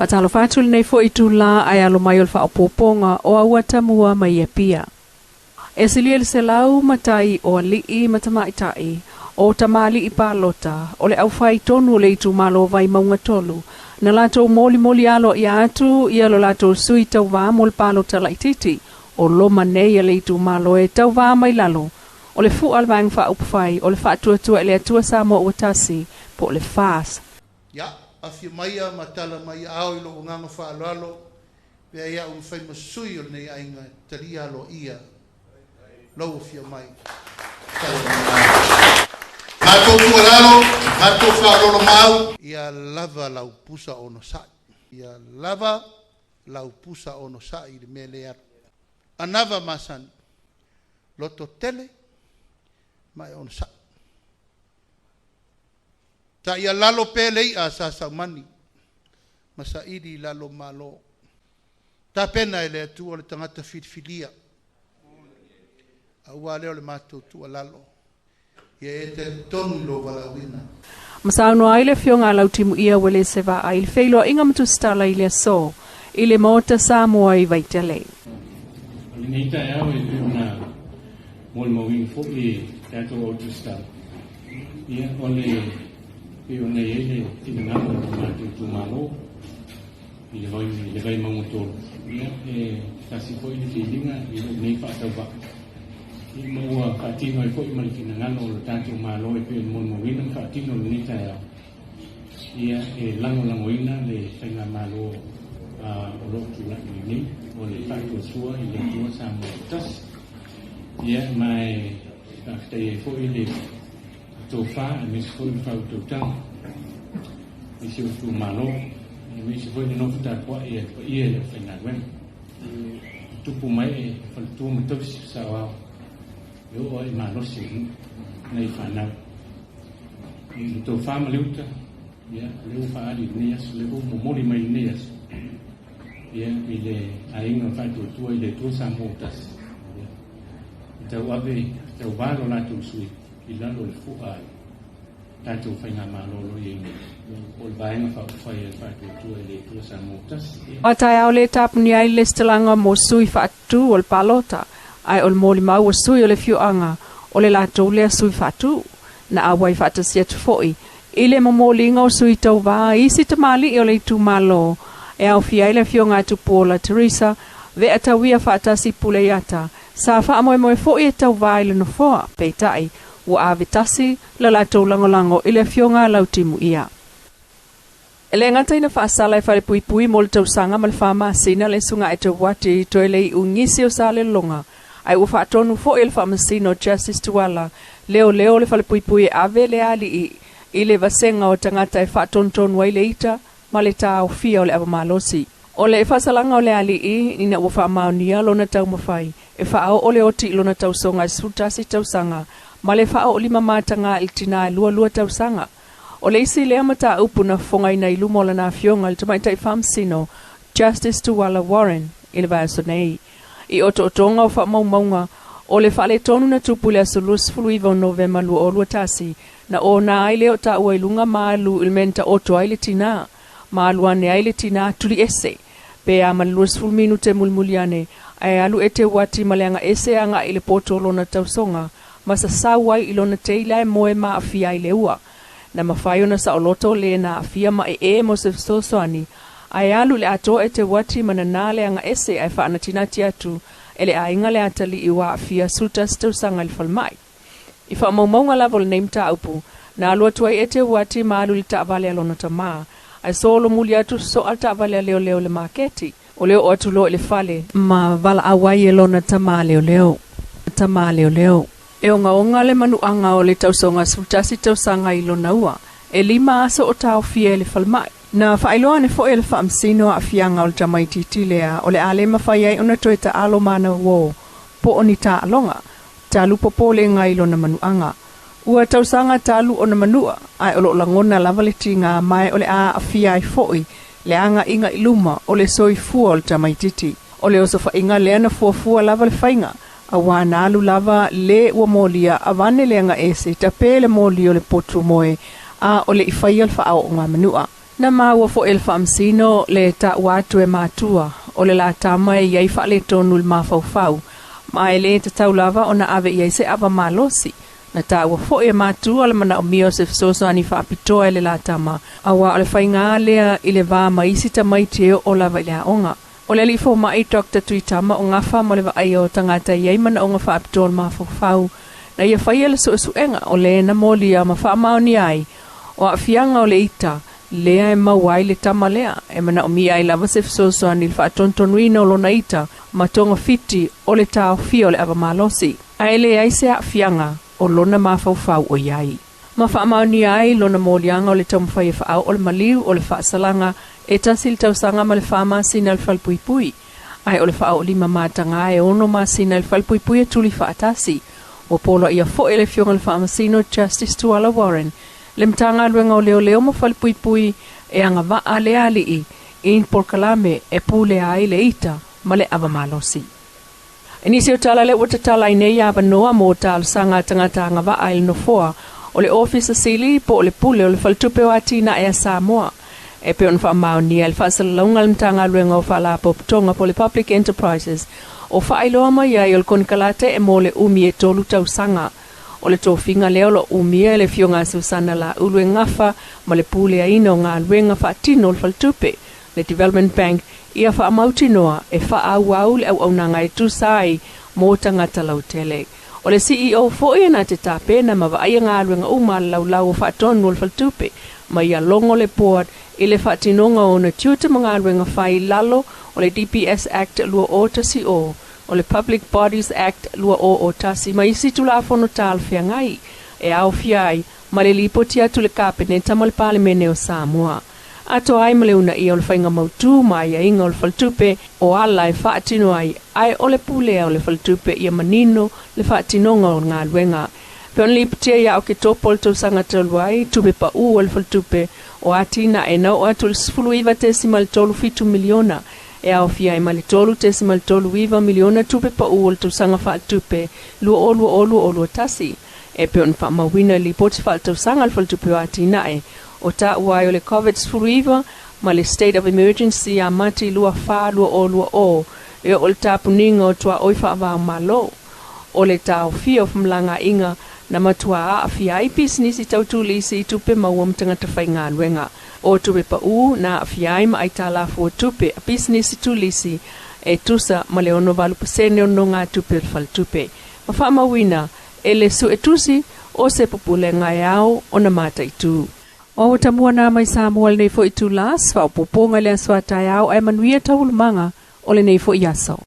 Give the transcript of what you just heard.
Patalo fatul nei fo itula ai alo mai ol fa opoponga o aua tamua mai e pia. E siliel se lau matai o alii matamaitai o tamali i palota o le au fai tonu le itu malo vai maunga tolu. Na lato moli alo i atu i alo lato sui tau vā mol palota laititi o loma nei le itu malo e tau vā mai lalo. O le fu alvang fa upfai o le fa tua e le atua Samoa o tasi po le fas. Ya, afi maia matala mai ao ilo nganga fa alo pe ia un fai masui o nei ainga taria lo ia. Lo fi mai. Mato tualalo, mato fa lo mau ia lava la upusa ono sa. Ia lava la upusa ono sa i mele anava masan. Loto tele mai ono sa. Ta ia lalo pele a sa mani. Masa idi lalo malo. Ta pena ele tu o le tangata filia. Aua leo le matou tu lalo. Ia e te tonu lo walawina. Masauno aile fionga lau timu ia wele se va aile feilo inga matu stala ile so. Ile mota Samoa i vaitele. Nita au e una mol mawing fo i tato o tu stala. Ia ole e ona ele tinga mo matou tu malo. Ia le vai mamuto. Ia e kasi ko i tinga i nei fa tava. Mua katino e foi malifina ngano lo tanto malo e pe mo wina katino ni ta ia e lango ina le fenga malo a lo tu la ni o le tanto sua i le tua samo tas ia mai te foi le to fa mi foi fa to tang mi si tu malo mi si foi no futa kwa ia le fenga wen tu pu mai fa tu mo to sa wa yo oi malo sin nei fanau to fama luta ya leu fa ali nias leu mo mai nias ya ile ainga fa tu ile tu samotas tau ave tau valo la tu sui ila lo fu ai tatu fa na malo lo yeng ol bainga fa tu ile tu samotas Atai au le tap ni ai lestelanga mo sui fa tu ol palota ai ol moli mau sui o le fiuanga o le latou lea sui fatu na awai fatasia tu foi ile momolinga o sui tau va isi tamali o le tu malo e au fia ile fiunga tu Paula Teresa ve atawia fatasi puleiata sa fa moe foi tau va ile no foa peitai wa avitasi la latou langolango ile fiunga lautimu ia ele ngata ina fa sala fa pui mol tau sanga mal fama sina le sunga e te wati to ile ungisi o sale longa ai u fa tonu fo el fa masino justice tuala leo le fa pui ave le ali ile vasenga o tangata e fa ton wai leita maleta o fia o le avamalosi o le fa salanga o le ali ina u fa maunia lona tau mafai e fa o le oti lona tau songa suta si tau sanga male fa o lima matanga iltina lua tau sanga o le isi le amata upuna fonga ina ilumola na fionga il tamai tai famsino justice tuala Warren ile va sonei I otonga o fa maunga o le fale tonu na tupule asulus fuluiva o Novemba lu o luatasi na o na aile o ta uailunga maalu ilmenta oto aile tina maalu ane aile tina tuli ese pe a malus ful minute mulmuliane ai alu ete wati maleanga ese anga ile poto lona tausonga masa sawai ilona teila e moe ma afia ile ua na mafayo na sa oloto le na afia ma mo se sosoani ai alu le ato ete wati mananale anga ese ai fa anatina tiatu ele ainga le atali iwa afia sulta stausanga il falmai ifa maunga level name ta upu na alu tuai ete wati malu li ta vale alona tama ai solo muliatu so alta vale leo le marketi o leo atu lo le fale ma vala awai elona tama leo e onga le manu anga o le tausonga sulta si tausanga ilona ua e lima aso o tau fie le falmai na failoa ne fo el famsino a fianga o tamaiti tilea o le ale mafai ai ona toeta alo mana wo po onita alonga talu popole ngai lo na manuanga ua tausanga talu ona manua ai olo langona lavaletinga mai o le a afia ai foi le anga inga iluma o le soi fuol tamaititi o le osofa inga le ana fuafua lava le fainga awana alu lava le ua molia avane le anga ese tapele molio le potu moe a o le ifaial fa o nga manua Na maua fo el famsino le ta watu e matua o le la tama e iai fa le tonu le mafaufau ma e le te taulava o na ave iai se ava malosi na ta ua fo e matua le mana o mio se fisoso ani fa apitoa le la tama awa o le whainga lea i le vā maisi ta mai teo o lava i lea onga o le li fo mai Dr. Tuitama o ngafa mo le va ai o tangata iai mana o nga fa apitoa le mafaufau na ia whaia le suenga o le na molia ma wha maoni ai o a fianga o le ita lea e mawai le tama lea e mana o mia i lava se fisoso ani le whaatontonuina o lona ita ma tonga fiti o le tau fio le ava malosi a ele ai se a fianga o lona mafaufau o iai ma wha maoni ai lona molianga o le taumawhai e whaau o le maliu o le whaasalanga e tasi le tausanga ma le whamasina le whalpuipui ai o le whaau o lima matanga e ono masina le whalpuipui e tuli whaatasi o polo ia fo ele fionga le whamasino Justice Tuala Warren le mtanga luenga o leo mo whalpuipui e anga waa lea alii in porkalame e pule ai le ita ma le ava malosi. E nisi o tala le utatala i nei ava noa mo tal sanga tangata anga waa il no foa o le office sili po o le pule o le whaltupe o atina e a Samoa. E pe on wha maoni e le whaasalaunga le mtanga luenga o whala poptonga po le Public Enterprises o whaailoa mai ai o le konkalate e mo le umi e tolu tau sanga. O le tofinga leo lo umia le fionga susana la ulwe ngafa ma le pule a ino ngā luenga whaatino le whaltupe. Le Development Bank ia wha amautinoa e wha au le au nanga e tusai mō tangata lautele. O le CEO fo'i na te tāpena ma wa ngā luenga uma lau o whaatonu le whaltupe ma ia longo le board i le whaatinonga o na tiuta mga luenga whai lalo o le DPS Act lua o tasi o le Public Bodies Act lua o tasi ma isi tula afono tal whiangai e au fiai ma le lipoti atu le kapeneta ma le palemene o Samoa. Ato ai ma le una i o le whainga mautu ma ia inga o le whaltupe o ala e whaatino ai o le pulea o le whaltupe ia manino le whaatinonga o ngā luenga. Pe on lipotia ia o ke topo le tausanga taluai tupe pa o le whaltupe o atina e nau atu le sifulu iwa tesimal tolu fitu miliona e au fia e mali tolu tesimal tolu iwa miliona tupe pa uol tu sanga wha tupe lua olu tasi e pe on wha mawina li poti wha tu sanga wha tupe o atina e o ta uai o le COVID sfuru ma le state of emergency a mati lua wha lua o e o le tapuninga o tua oi wha wa malo o le tau fia o mlanga inga na matua a fia i business tautu lisi tupe mawam tangata whainga luenga o tupe pa na a fia i ma aitala fo tupe a business tu lisi e tusa ma le ono valu pasene ono ngā tupe fal tupe. Ma wha mawina e le su e tusi o se popule ngai au o na mata i tu. O tamua na mai Samoa le nei fo i tu las, wha o poponga le aswa tai au ai manuia taulumanga o le nei fo i aso.